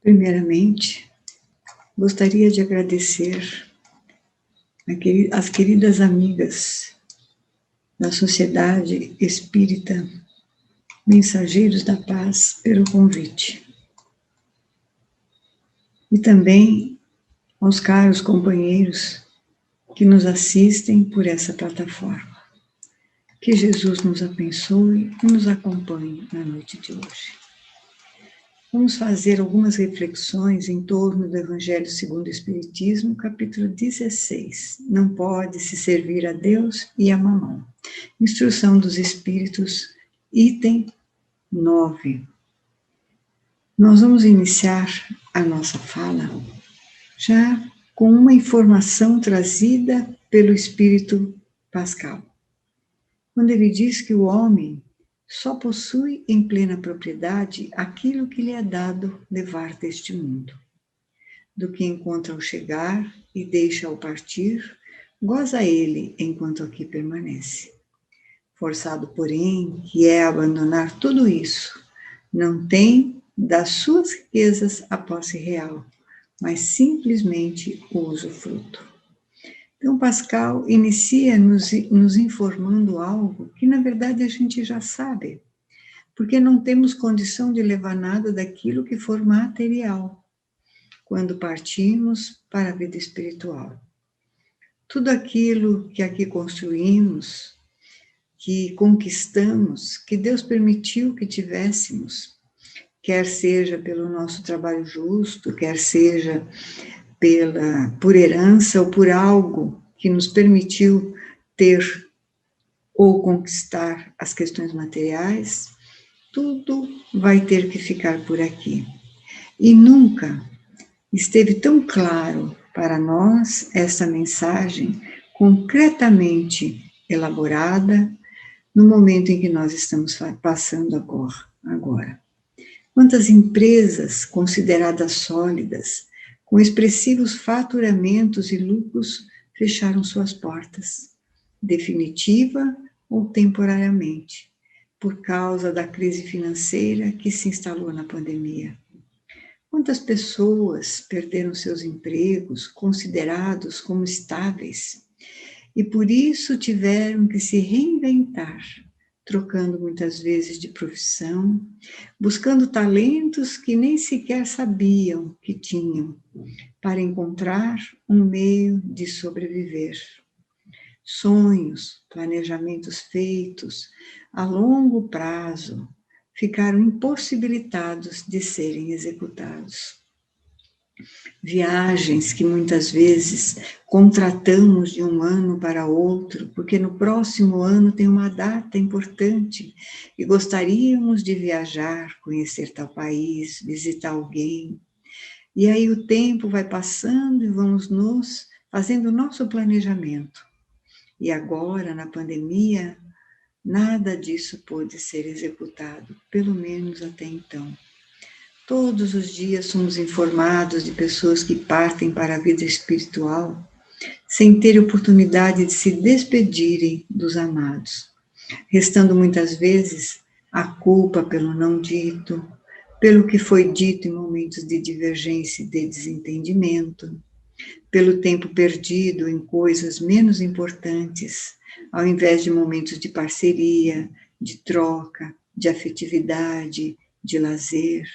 Primeiramente, gostaria de agradecer às queridas amigas da Sociedade Espírita Mensageiros da Paz pelo convite. E também aos caros companheiros que nos assistem por essa plataforma. Que Jesus nos abençoe e nos acompanhe na noite de hoje. Vamos fazer algumas reflexões em torno do Evangelho segundo o Espiritismo, capítulo 16. Não pode se servir a Deus e a mamão. Instrução dos Espíritos, item 9. Nós vamos iniciar a nossa fala já com uma informação trazida pelo Espírito Pascal. Quando ele diz que o homem só possui em plena propriedade aquilo que lhe é dado levar deste mundo. Do que encontra ao chegar e deixa ao partir, goza ele enquanto aqui permanece. Forçado, porém, que é abandonar tudo isso, não tem das suas riquezas a posse real, mas simplesmente o usufruto. Então, Pascal inicia nos informando algo que, na verdade, a gente já sabe, porque não temos condição de levar nada daquilo que for material, quando partimos para a vida espiritual. Tudo aquilo que aqui construímos, que conquistamos, que Deus permitiu que tivéssemos, quer seja pelo nosso trabalho justo, quer seja por herança ou por algo que nos permitiu ter ou conquistar as questões materiais, tudo vai ter que ficar por aqui. E nunca esteve tão claro para nós essa mensagem concretamente elaborada no momento em que nós estamos passando agora. Quantas empresas consideradas sólidas, com expressivos faturamentos e lucros, fecharam suas portas, definitiva ou temporariamente, por causa da crise financeira que se instalou na pandemia. Quantas pessoas perderam seus empregos, considerados como estáveis, e por isso tiveram que se reinventar, trocando muitas vezes de profissão, buscando talentos que nem sequer sabiam que tinham, para encontrar um meio de sobreviver. Sonhos, planejamentos feitos a longo prazo ficaram impossibilitados de serem executados. Viagens que muitas vezes contratamos de um ano para outro, porque no próximo ano tem uma data importante e gostaríamos de viajar, conhecer tal país, visitar alguém. E aí o tempo vai passando e vamos nos fazendo o nosso planejamento. E agora, na pandemia, nada disso pôde ser executado, pelo menos até então. Todos os dias somos informados de pessoas que partem para a vida espiritual sem ter oportunidade de se despedirem dos amados, restando muitas vezes a culpa pelo não dito, pelo que foi dito em momentos de divergência e de desentendimento, pelo tempo perdido em coisas menos importantes, ao invés de momentos de parceria, de troca, de afetividade, de lazer.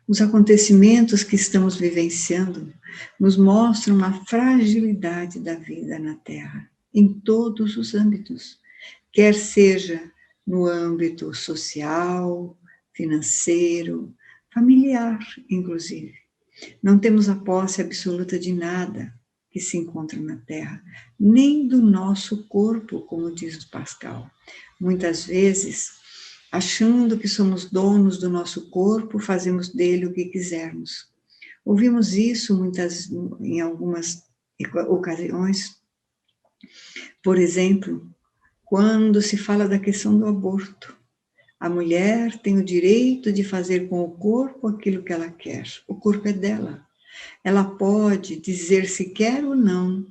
Os acontecimentos que estamos vivenciando nos mostram a fragilidade da vida na Terra, em todos os âmbitos, quer seja no âmbito social, financeiro, familiar, inclusive. Não temos a posse absoluta de nada que se encontra na Terra, nem do nosso corpo, como diz o Pascal. Muitas vezes, achando que somos donos do nosso corpo, fazemos dele o que quisermos. Ouvimos isso em algumas ocasiões. Por exemplo, quando se fala da questão do aborto. A mulher tem o direito de fazer com o corpo aquilo que ela quer. O corpo é dela. Ela pode dizer se quer ou não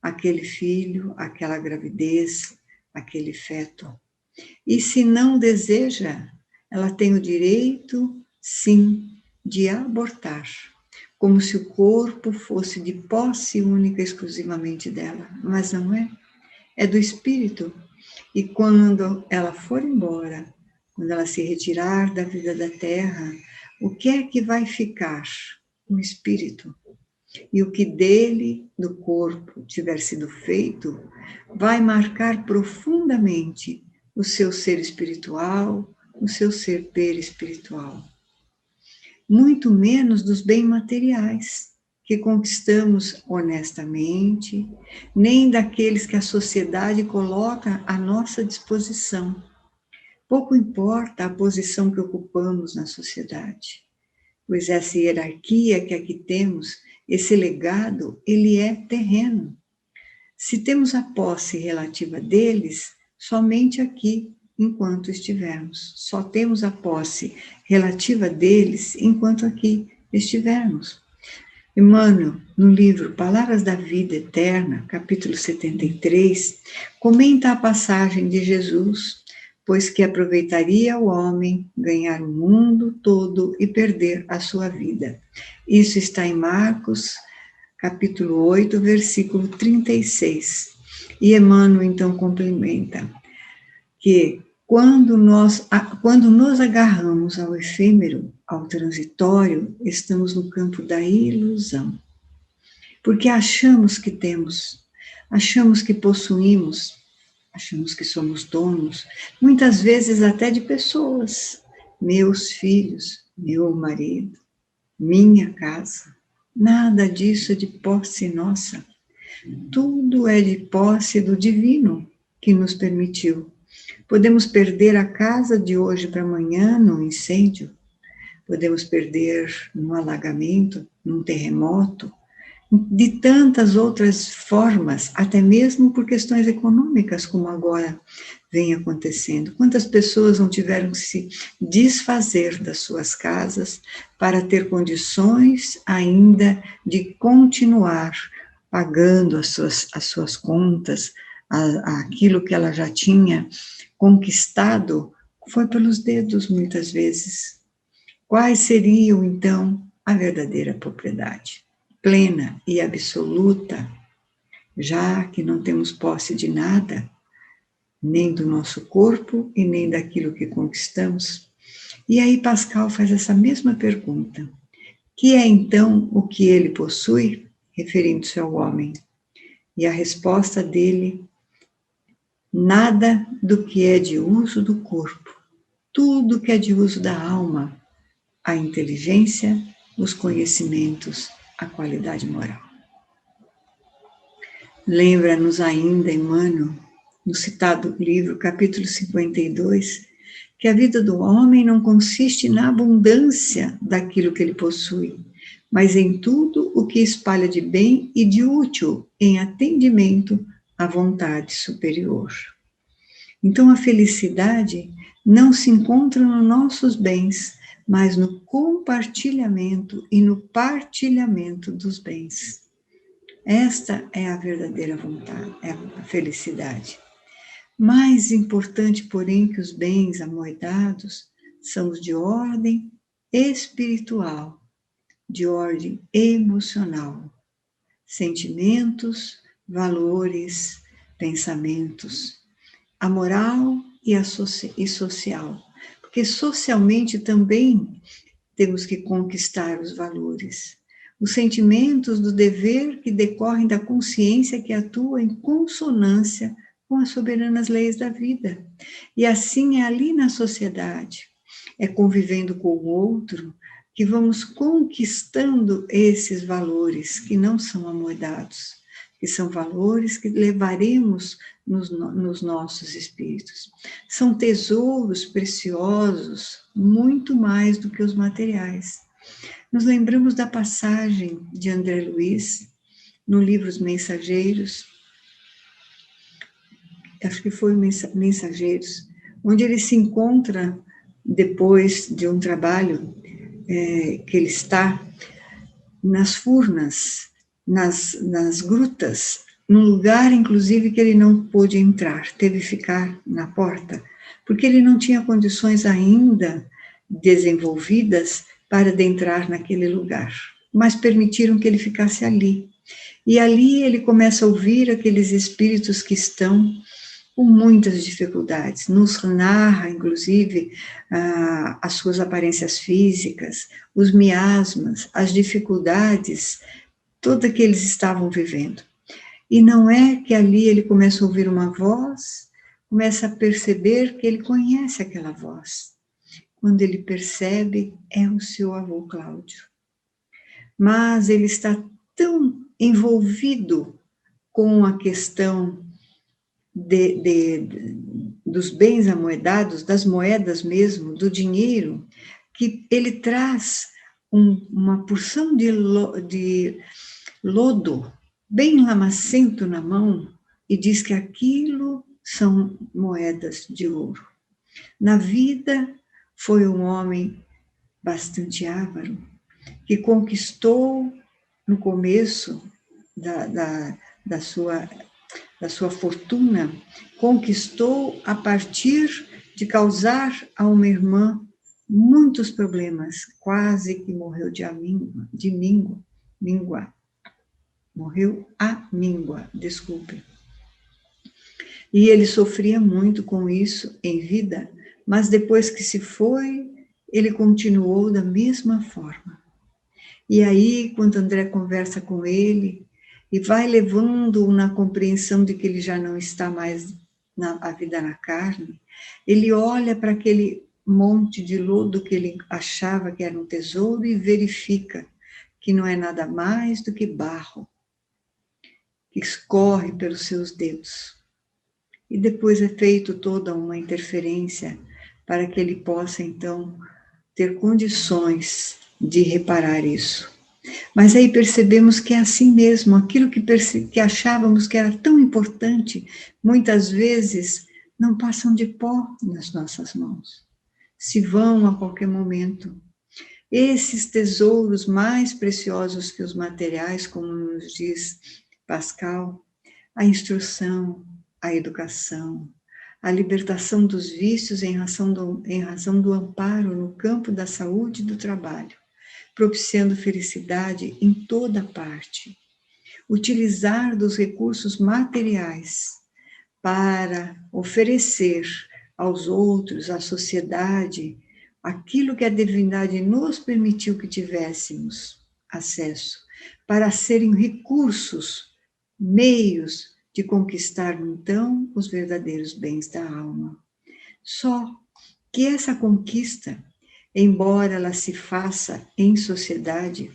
aquele filho, aquela gravidez, aquele feto. E se não deseja, ela tem o direito, sim, de abortar, como se o corpo fosse de posse única e exclusivamente dela, mas não é. É do espírito. E quando ela for embora, quando ela se retirar da vida da terra, o que é que vai ficar? O espírito. E o que dele, do corpo, tiver sido feito, vai marcar profundamente o seu ser espiritual, o seu ser perispiritual. Muito menos dos bens materiais que conquistamos honestamente, nem daqueles que a sociedade coloca à nossa disposição. Pouco importa a posição que ocupamos na sociedade, pois essa hierarquia que aqui temos, esse legado, ele é terreno. Se temos a posse relativa deles, somente aqui, enquanto estivermos. Só temos a posse relativa deles enquanto aqui estivermos. Emmanuel, no livro Palavras da Vida Eterna, capítulo 73, comenta a passagem de Jesus, pois que aproveitaria o homem ganhar o mundo todo e perder a sua vida. Isso está em Marcos, capítulo 8, versículo 36. E Emmanuel, então, complementa que quando nos agarramos ao efêmero, ao transitório, estamos no campo da ilusão. Porque achamos que temos, achamos que possuímos, achamos que somos donos, muitas vezes até de pessoas, meus filhos, meu marido, minha casa. Nada disso é de posse nossa. Tudo é de posse do divino que nos permitiu. Podemos perder a casa de hoje para amanhã num incêndio, podemos perder num alagamento, num terremoto, de tantas outras formas, até mesmo por questões econômicas, como agora vem acontecendo. Quantas pessoas não tiveram que se desfazer das suas casas para ter condições ainda de continuar pagando as suas contas, aquilo que ela já tinha conquistado, foi pelos dedos muitas vezes. Quais seriam, então, a verdadeira propriedade? Plena e absoluta, já que não temos posse de nada, nem do nosso corpo e nem daquilo que conquistamos. E aí Pascal faz essa mesma pergunta: que é então o que ele possui, referindo-se ao homem? E a resposta dele: nada do que é de uso do corpo, tudo que é de uso da alma, a inteligência, os conhecimentos, a qualidade moral. Lembra-nos ainda, Emmanuel, no citado livro, capítulo 52, que a vida do homem não consiste na abundância daquilo que ele possui, mas em tudo o que espalha de bem e de útil em atendimento à vontade superior. Então, a felicidade não se encontra nos nossos bens, mas no compartilhamento e no partilhamento dos bens. Esta é a verdadeira vontade, é a felicidade. Mais importante, porém, que os bens amoedados são os de ordem espiritual, de ordem emocional, sentimentos, valores, pensamentos, a moral e social, porque socialmente também temos que conquistar os valores, os sentimentos do dever que decorrem da consciência que atua em consonância com as soberanas leis da vida. E assim é ali na sociedade, é convivendo com o outro, que vamos conquistando esses valores que não são amoedados, que são valores que levaremos nos nossos espíritos. São tesouros preciosos, muito mais do que os materiais. Nos lembramos da passagem de André Luiz, no livro Os Mensageiros, acho que foi Mensageiros, onde ele se encontra, depois de um trabalho que ele está nas furnas, nas grutas, num lugar, inclusive, que ele não pôde entrar, teve que ficar na porta, porque ele não tinha condições ainda desenvolvidas para adentrar naquele lugar, mas permitiram que ele ficasse ali. E ali ele começa a ouvir aqueles espíritos que estão com muitas dificuldades. Nos narra, inclusive, as suas aparências físicas, os miasmas, as dificuldades, todas que eles estavam vivendo. E não é que ali ele começa a ouvir uma voz, começa a perceber que ele conhece aquela voz. Quando ele percebe, é o seu avô Cláudio. Mas ele está tão envolvido com a questão dos bens amoedados, das moedas mesmo, do dinheiro, que ele traz uma porção de lodo bem lamacento na mão e diz que aquilo são moedas de ouro. Na vida, foi um homem bastante avaro, que conquistou no começo da sua fortuna, conquistou a partir de causar a uma irmã muitos problemas, quase que morreu de míngua. Morreu a míngua, desculpe. E ele sofria muito com isso em vida, mas depois que se foi, ele continuou da mesma forma. E aí, quando André conversa com ele, e vai levando-o na compreensão de que ele já não está mais a vida na carne, ele olha para aquele monte de lodo que ele achava que era um tesouro e verifica que não é nada mais do que barro, que escorre pelos seus dedos. E depois é feito toda uma interferência para que ele possa, então, ter condições de reparar isso. Mas aí percebemos que é assim mesmo, aquilo que achávamos que era tão importante, muitas vezes não passam de pó nas nossas mãos, se vão a qualquer momento. Esses tesouros mais preciosos que os materiais, como nos diz Pascal, a instrução, a educação, a libertação dos vícios em razão do amparo no campo da saúde e do trabalho, propiciando felicidade em toda parte. Utilizar dos recursos materiais para oferecer aos outros, à sociedade, aquilo que a divindade nos permitiu que tivéssemos acesso, para serem recursos, meios de conquistar, então, os verdadeiros bens da alma. Só que essa conquista, embora ela se faça em sociedade,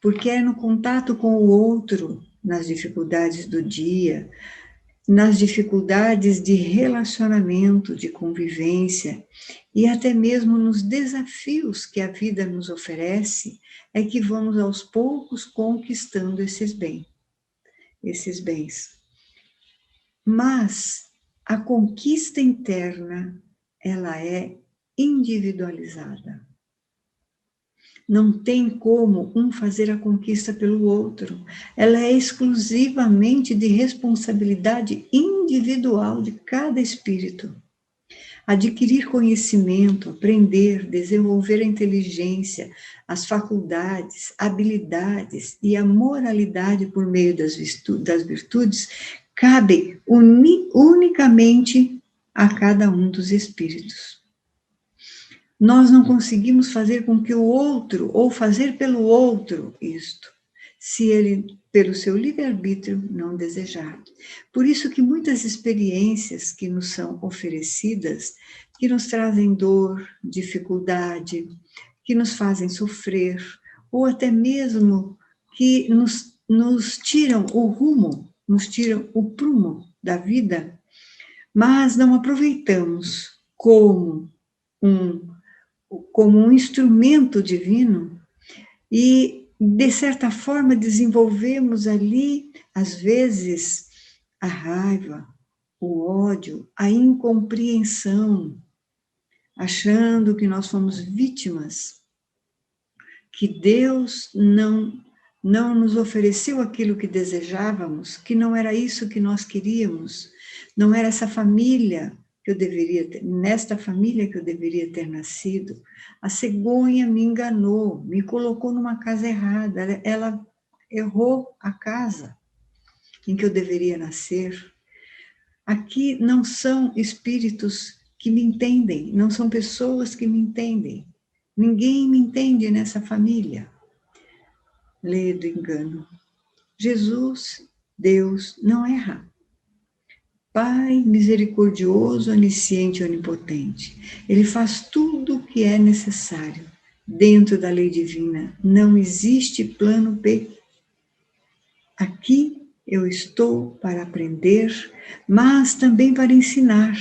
porque é no contato com o outro, nas dificuldades do dia, nas dificuldades de relacionamento, de convivência, e até mesmo nos desafios que a vida nos oferece, é que vamos aos poucos conquistando esses bens. Mas a conquista interna, ela é individualizada. Não tem como um fazer a conquista pelo outro. Ela é exclusivamente de responsabilidade individual de cada espírito. Adquirir conhecimento, aprender, desenvolver a inteligência, as faculdades, habilidades e a moralidade por meio das virtudes, cabe unicamente a cada um dos espíritos. Nós não conseguimos fazer com que o outro, ou fazer pelo outro isto, se ele, pelo seu livre-arbítrio, não desejar. Por isso que muitas experiências que nos são oferecidas, que nos trazem dor, dificuldade, que nos fazem sofrer, ou até mesmo que nos tiram o rumo, nos tiram o prumo da vida, mas não aproveitamos como um instrumento divino e, de certa forma, desenvolvemos ali, às vezes, a raiva, o ódio, a incompreensão, achando que nós fomos vítimas, que Deus não nos ofereceu aquilo que desejávamos, que não era isso que nós queríamos, não era essa família que eu deveria ter, nesta família que eu deveria ter nascido, a cegonha me enganou, me colocou numa casa errada, ela errou a casa em que eu deveria nascer. Aqui não são espíritos que me entendem, não são pessoas que me entendem. Ninguém me entende nessa família. Lei do engano. Jesus, Deus, não erra. Pai misericordioso, onisciente e onipotente. Ele faz tudo o que é necessário. Dentro da lei divina, não existe plano B. Aqui eu estou para aprender, mas também para ensinar,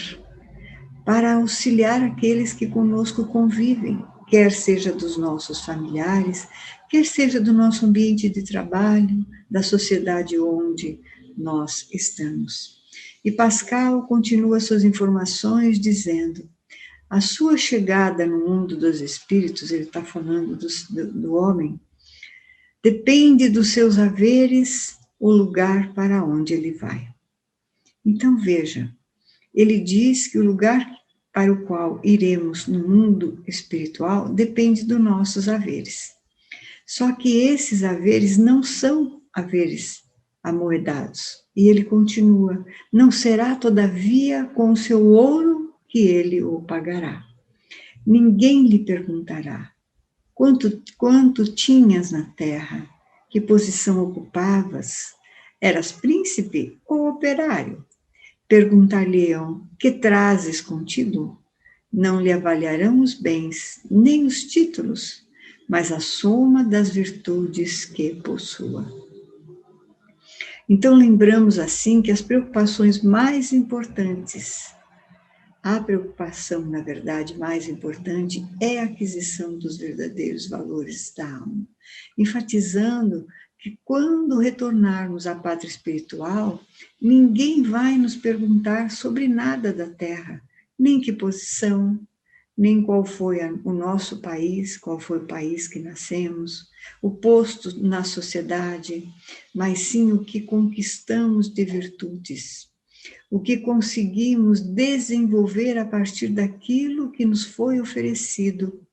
para auxiliar aqueles que conosco convivem, quer seja dos nossos familiares, quer seja do nosso ambiente de trabalho, da sociedade onde nós estamos. E Pascal continua suas informações dizendo: a sua chegada no mundo dos espíritos, ele está falando do homem, depende dos seus haveres, o lugar para onde ele vai. Então veja, ele diz que o lugar para o qual iremos no mundo espiritual depende dos nossos haveres. Só que esses haveres não são haveres amoedados. E ele continua: não será, todavia, com o seu ouro que ele o pagará. Ninguém lhe perguntará: quanto tinhas na terra? Que posição ocupavas? Eras príncipe ou operário? Perguntar-lhe-ão: que trazes contigo? Não lhe avaliarão os bens, nem os títulos, mas a soma das virtudes que possua. Então, lembramos assim que as preocupações mais importantes, a preocupação, na verdade, mais importante é a aquisição dos verdadeiros valores da alma, enfatizando que quando retornarmos à pátria espiritual, ninguém vai nos perguntar sobre nada da Terra, nem que posição, nem qual foi o nosso país, qual foi o país que nascemos, o posto na sociedade, mas sim o que conquistamos de virtudes, o que conseguimos desenvolver a partir daquilo que nos foi oferecido.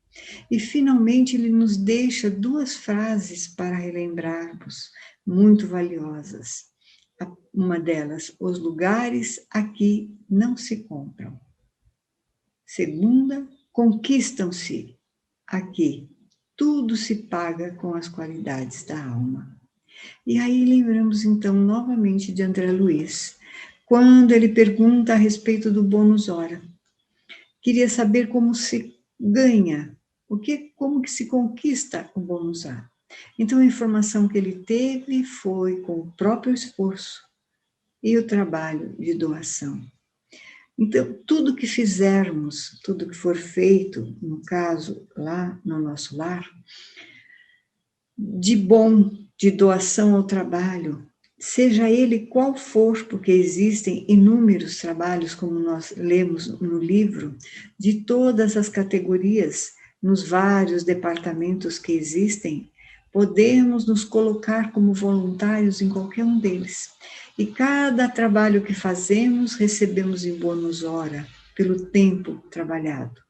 E, finalmente, ele nos deixa duas frases para relembrarmos, muito valiosas. Uma delas: os lugares aqui não se compram. Segunda: conquistam-se aqui. Tudo se paga com as qualidades da alma. E aí lembramos, então, novamente de André Luiz, quando ele pergunta a respeito do bônus hora. Queria saber como se ganha, como que se conquista o bônus hora. Então, a informação que ele teve foi com o próprio esforço e o trabalho de doação. Então, tudo que fizermos, tudo que for feito, no caso, lá no nosso lar, de bom, de doação ao trabalho, seja ele qual for, porque existem inúmeros trabalhos, como nós lemos no livro, de todas as categorias, nos vários departamentos que existem, podemos nos colocar como voluntários em qualquer um deles. E cada trabalho que fazemos, recebemos em bônus hora, pelo tempo trabalhado.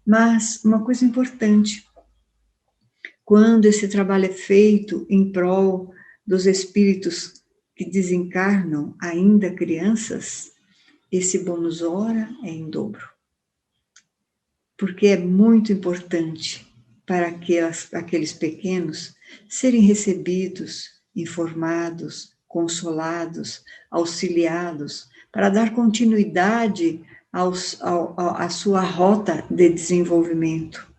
Mas uma coisa importante: quando esse trabalho é feito em prol dos espíritos que desencarnam ainda crianças, esse bônus hora é em dobro. Porque é muito importante para aqueles pequenos serem recebidos, informados, consolados, auxiliados, para dar continuidade à sua rota de desenvolvimento.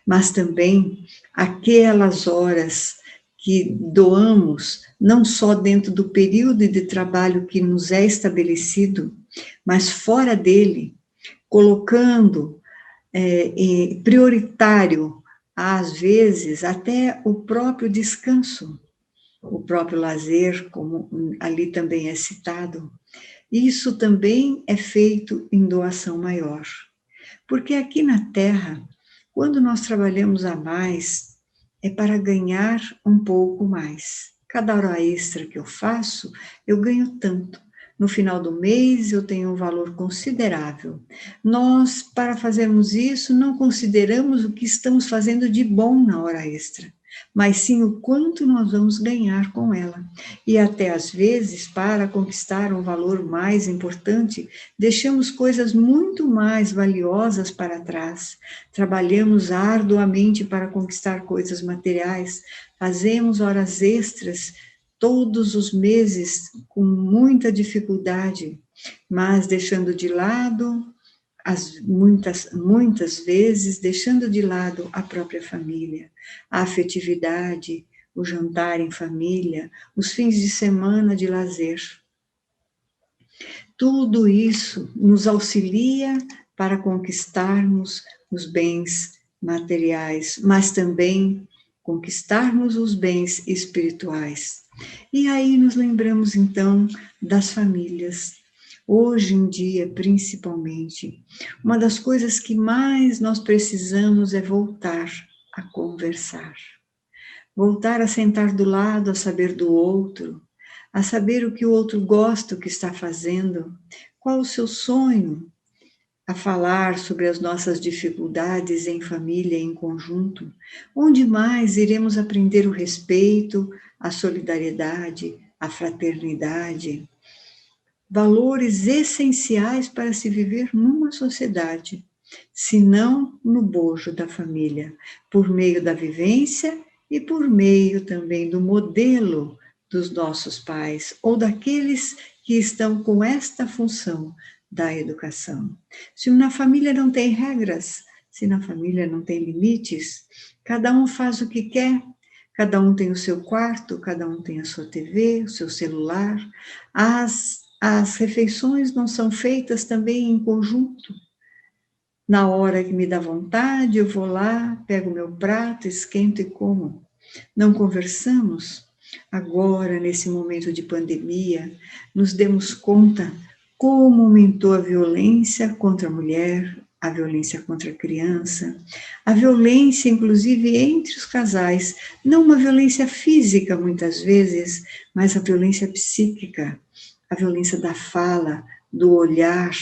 Mas também aquelas horas que doamos, não só dentro do período de trabalho que nos é estabelecido, mas fora dele, colocando prioritário, às vezes, até o próprio descanso, o próprio lazer, como ali também é citado. Isso também é feito em doação maior. Porque aqui na Terra, quando nós trabalhamos a mais, é para ganhar um pouco mais. Cada hora extra que eu faço, eu ganho tanto. No final do mês, eu tenho um valor considerável. Nós, para fazermos isso, não consideramos o que estamos fazendo de bom na hora extra, mas sim o quanto nós vamos ganhar com ela. E até às vezes, para conquistar um valor mais importante, deixamos coisas muito mais valiosas para trás. Trabalhamos arduamente para conquistar coisas materiais, fazemos horas extras todos os meses com muita dificuldade, mas deixando de lado, muitas vezes, deixando de lado a própria família, a afetividade, o jantar em família, os fins de semana de lazer. Tudo isso nos auxilia para conquistarmos os bens materiais, mas também conquistarmos os bens espirituais. E aí nos lembramos então das famílias. Hoje em dia, principalmente, uma das coisas que mais nós precisamos é voltar a conversar. Voltar a sentar do lado, a saber do outro, a saber o que o outro gosta, o que está fazendo, qual o seu sonho, a falar sobre as nossas dificuldades em família, em conjunto, onde mais iremos aprender o respeito, a solidariedade, a fraternidade, valores essenciais para se viver numa sociedade, se não no bojo da família, por meio da vivência e por meio também do modelo dos nossos pais ou daqueles que estão com esta função da educação. Se na família não tem regras, se na família não tem limites, cada um faz o que quer, cada um tem o seu quarto, cada um tem a sua TV, o seu celular, as refeições não são feitas também em conjunto. Na hora que me dá vontade, eu vou lá, pego meu prato, esquento e como. Não conversamos? Agora, nesse momento de pandemia, nos demos conta como aumentou a violência contra a mulher, a violência contra a criança, a violência, inclusive, entre os casais. Não uma violência física, muitas vezes, mas a violência psíquica, a violência da fala, do olhar,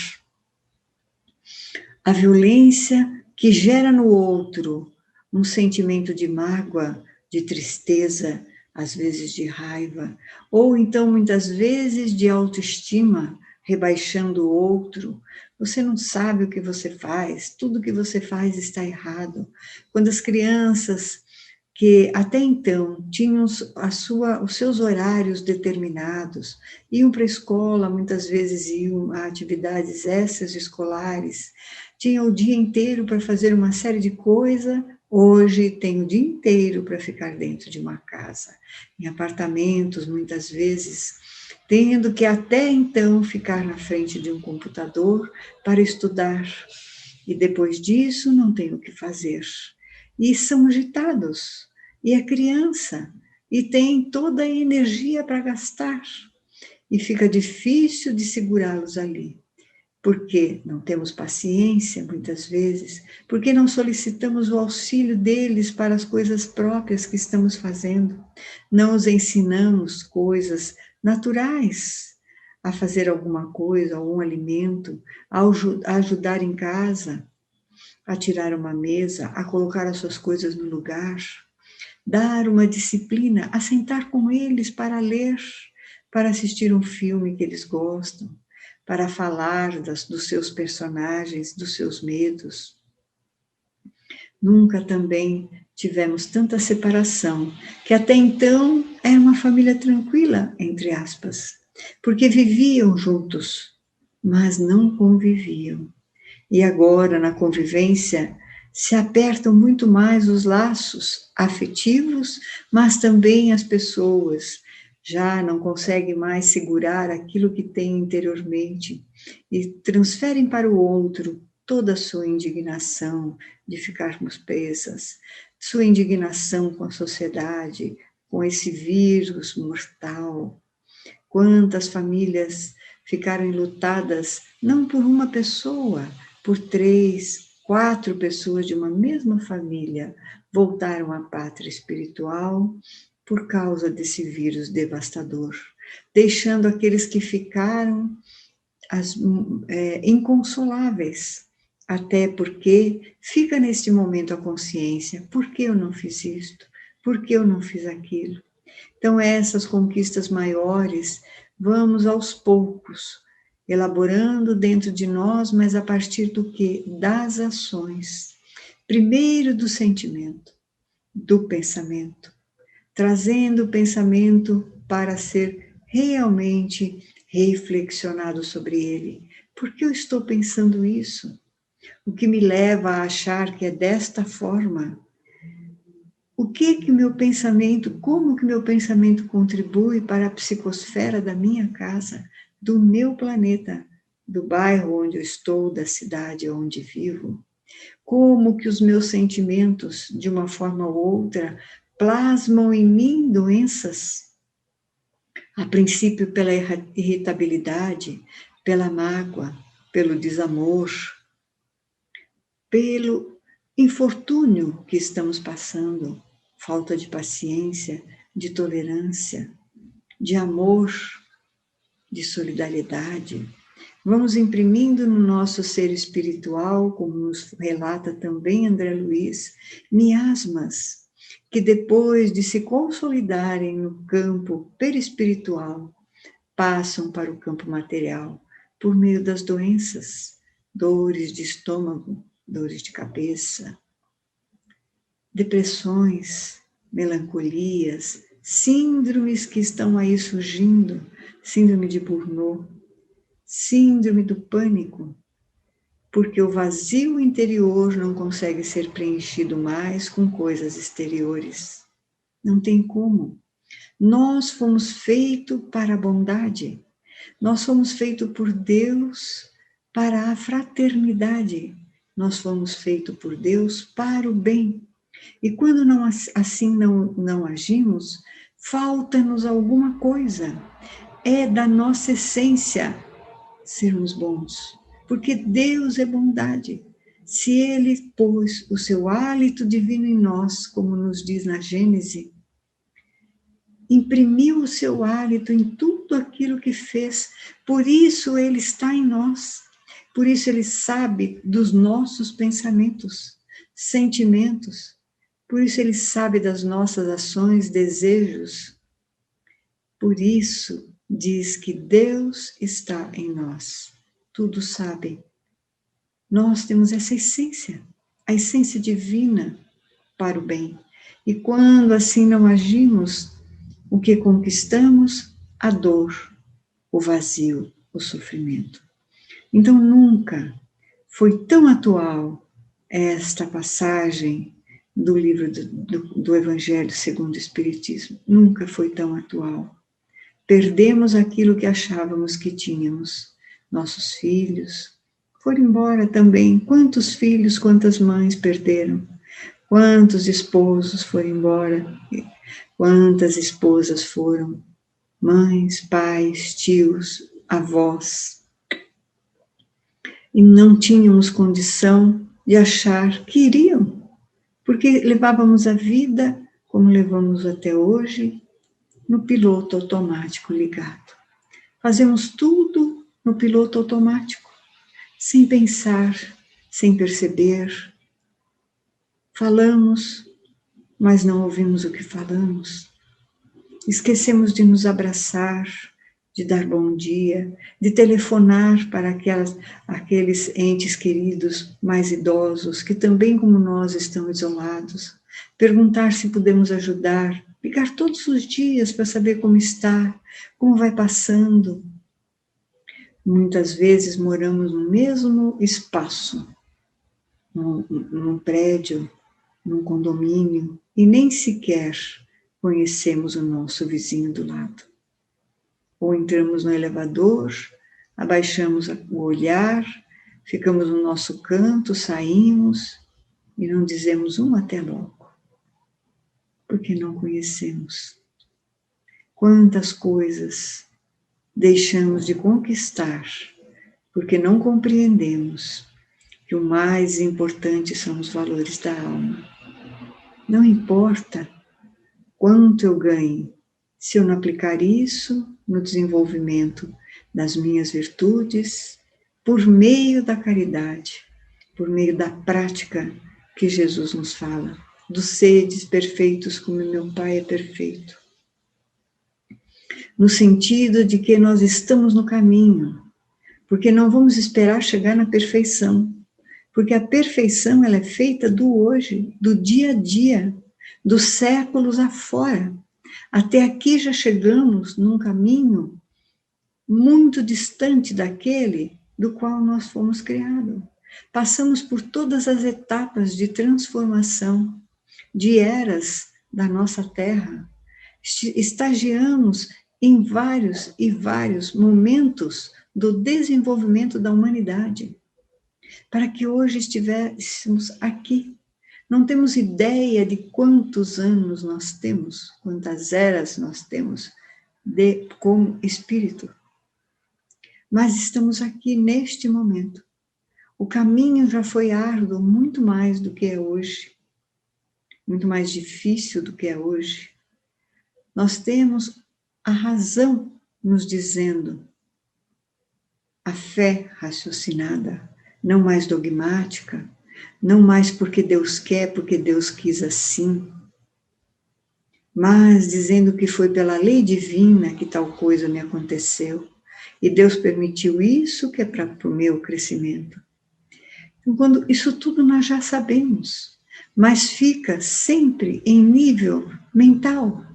a violência que gera no outro um sentimento de mágoa, de tristeza, às vezes de raiva, ou então muitas vezes de autoestima, rebaixando o outro. Você não sabe o que você faz, tudo que você faz está errado. Quando as crianças que até então tinham os seus horários determinados, iam para a escola, muitas vezes iam a atividades extraescolares, tinham o dia inteiro para fazer uma série de coisas, hoje tem o dia inteiro para ficar dentro de uma casa, em apartamentos, muitas vezes, tendo que até então ficar na frente de um computador para estudar, e depois disso não tem o que fazer. E são agitados, e é criança, e tem toda a energia para gastar, e fica difícil de segurá-los ali, porque não temos paciência, muitas vezes, porque não solicitamos o auxílio deles para as coisas próprias que estamos fazendo, não os ensinamos coisas naturais, a fazer alguma coisa, algum alimento, a ajudar em casa, a tirar uma mesa, a colocar as suas coisas no lugar, dar uma disciplina, a sentar com eles para ler, para assistir um filme que eles gostam, para falar dos seus personagens, dos seus medos. Nunca também tivemos tanta separação, que até então era uma família tranquila, entre aspas, porque viviam juntos, mas não conviviam. E agora, na convivência, se apertam muito mais os laços afetivos, mas também as pessoas já não conseguem mais segurar aquilo que têm interiormente e transferem para o outro toda a sua indignação de ficarmos presas, sua indignação com a sociedade, com esse vírus mortal. Quantas famílias ficaram enlutadas não por uma pessoa, por 3, 4 pessoas de uma mesma família voltaram à pátria espiritual por causa desse vírus devastador. deixando aqueles que ficaram inconsoláveis, até porque fica neste momento a consciência, por que eu não fiz isto? Por que eu não fiz aquilo? Então, essas conquistas maiores, vamos aos poucos, elaborando dentro de nós, mas a partir do quê? Das ações. Primeiro do sentimento, do pensamento, trazendo o pensamento para ser realmente reflexionado sobre ele. Por que eu estou pensando isso? O que me leva a achar que é desta forma? O que meu pensamento, como que meu pensamento contribui para a psicosfera da minha casa, do meu planeta, do bairro onde eu estou, da cidade onde vivo? Como que os meus sentimentos, de uma forma ou outra, plasmam em mim doenças? A princípio pela irritabilidade, pela mágoa, pelo desamor, pelo infortúnio que estamos passando, falta de paciência, de tolerância, de amor, de solidariedade. Vamos imprimindo no nosso ser espiritual, como nos relata também André Luiz, miasmas que depois de se consolidarem no campo perispiritual, passam para o campo material por meio das doenças, dores de estômago, dores de cabeça, depressões, melancolias, síndromes que estão aí surgindo, síndrome de Burnout, síndrome do pânico, porque o vazio interior não consegue ser preenchido mais com coisas exteriores. Não tem como. Nós fomos feitos para a bondade. Nós fomos feitos por Deus para a fraternidade. Nós fomos feitos por Deus para o bem. E quando assim não agimos, falta-nos alguma coisa. É da nossa essência sermos bons. Porque Deus é bondade. Se Ele pôs o seu hálito divino em nós, como nos diz na Gênese, imprimiu o seu hálito em tudo aquilo que fez, por isso Ele está em nós, por isso Ele sabe dos nossos pensamentos, sentimentos, por isso Ele sabe das nossas ações, desejos, por isso diz que Deus está em nós, tudo sabe. Nós temos essa essência, a essência divina para o bem, e quando assim não agimos, o que conquistamos? A dor, o vazio, o sofrimento. Então, nunca foi tão atual esta passagem do livro do Evangelho segundo o Espiritismo. Nunca foi tão atual. Perdemos aquilo que achávamos que tínhamos. Nossos filhos foram embora também. Quantos filhos, quantas mães perderam? Quantos esposos foram embora? Quantas esposas foram? Mães, pais, tios, avós. E não tínhamos condição de achar que iriam, porque levávamos a vida, como levamos até hoje, no piloto automático ligado. Fazemos tudo no piloto automático, sem pensar, sem perceber. Falamos, mas não ouvimos o que falamos. Esquecemos de nos abraçar, de dar bom dia, de telefonar para aqueles entes queridos mais idosos, que também como nós estão isolados, perguntar se podemos ajudar, ligar todos os dias para saber como está, como vai passando. Muitas vezes moramos no mesmo espaço, num prédio, num condomínio, e nem sequer conhecemos o nosso vizinho do lado. Ou entramos no elevador, abaixamos o olhar, ficamos no nosso canto, saímos e não dizemos um até logo, porque não conhecemos. Quantas coisas deixamos de conquistar, porque não compreendemos que o mais importante são os valores da alma. Não importa quanto eu ganhe, se eu não aplicar isso no desenvolvimento das minhas virtudes, por meio da caridade, por meio da prática que Jesus nos fala, dos sedes perfeitos como meu Pai é perfeito. No sentido de que nós estamos no caminho, porque não vamos esperar chegar na perfeição, porque a perfeição ela é feita do hoje, do dia a dia, dos séculos afora. Até aqui já chegamos num caminho muito distante daquele do qual nós fomos criados. Passamos por todas as etapas de transformação, de eras da nossa terra. Estagiamos em vários e vários momentos do desenvolvimento da humanidade, para que hoje estivéssemos aqui. Não temos ideia de quantos anos nós temos, quantas eras nós temos como espírito. Mas estamos aqui neste momento. O caminho já foi árduo, muito mais do que é hoje, muito mais difícil do que é hoje. Nós temos a razão nos dizendo, a fé raciocinada, não mais dogmática, não mais porque Deus quer, porque Deus quis assim, mas dizendo que foi pela lei divina que tal coisa me aconteceu, e Deus permitiu isso que é para o meu crescimento. Então, isso tudo nós já sabemos, mas fica sempre em nível mental.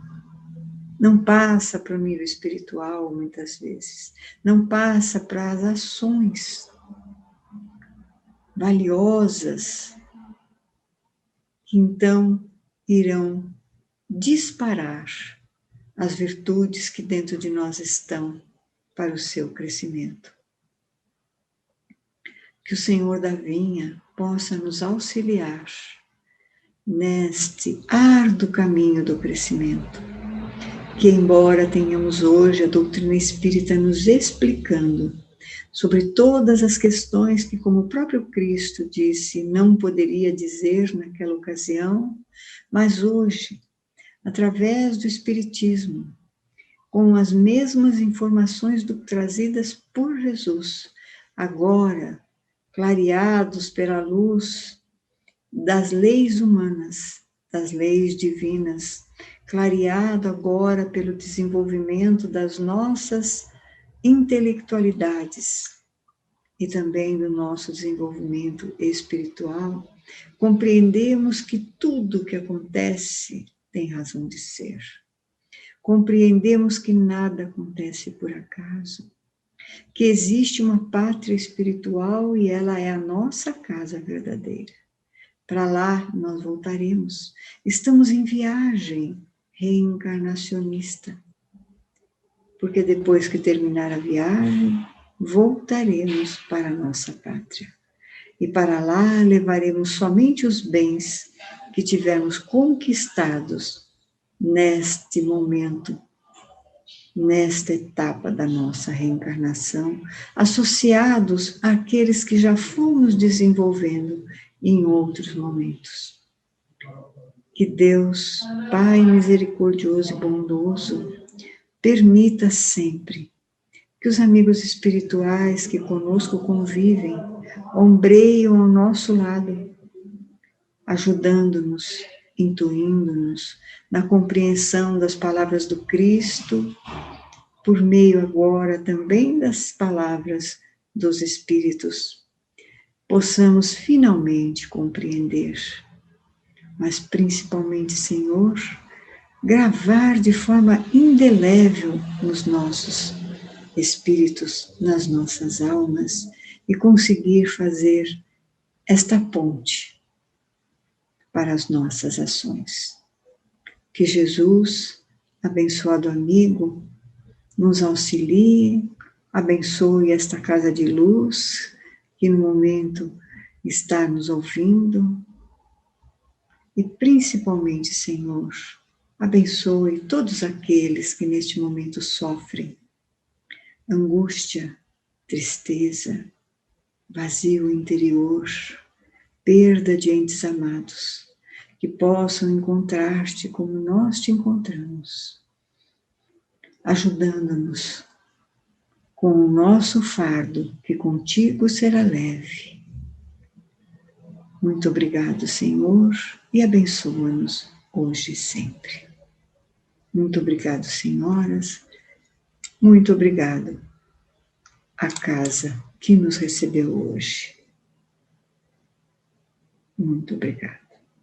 Não passa para o nível espiritual, muitas vezes. Não passa para as ações valiosas que então irão disparar as virtudes que dentro de nós estão para o seu crescimento. Que o Senhor da Vinha possa nos auxiliar neste árduo caminho do crescimento. Que embora tenhamos hoje a doutrina espírita nos explicando sobre todas as questões que, como o próprio Cristo disse, não poderia dizer naquela ocasião, mas hoje, através do Espiritismo, com as mesmas informações trazidas por Jesus, agora clareados pela luz das leis humanas, das leis divinas, clareado agora pelo desenvolvimento das nossas intelectualidades e também do nosso desenvolvimento espiritual, compreendemos que tudo que acontece tem razão de ser. Compreendemos que nada acontece por acaso, que existe uma pátria espiritual e ela é a nossa casa verdadeira. Para lá nós voltaremos. Estamos em viagem reencarnacionista, porque depois que terminar a viagem, voltaremos para a nossa pátria. E para lá levaremos somente os bens que tivermos conquistados neste momento, nesta etapa da nossa reencarnação, associados àqueles que já fomos desenvolvendo em outros momentos. Que Deus, Pai misericordioso e bondoso, permita sempre que os amigos espirituais que conosco convivem, ombreiam ao nosso lado, ajudando-nos, intuindo-nos na compreensão das palavras do Cristo, por meio agora também das palavras dos Espíritos, possamos finalmente compreender, mas principalmente, Senhor, gravar de forma indelével nos nossos espíritos, nas nossas almas, e conseguir fazer esta ponte para as nossas ações. Que Jesus, abençoado amigo, nos auxilie, abençoe esta casa de luz, que no momento está nos ouvindo, e principalmente, Senhor, abençoe todos aqueles que neste momento sofrem angústia, tristeza, vazio interior, perda de entes amados, que possam encontrar-te como nós te encontramos, ajudando-nos com o nosso fardo, que contigo será leve. Muito obrigado, Senhor, e abençoa-nos hoje e sempre. Muito obrigado, senhoras. Muito obrigado à casa que nos recebeu hoje. Muito obrigada.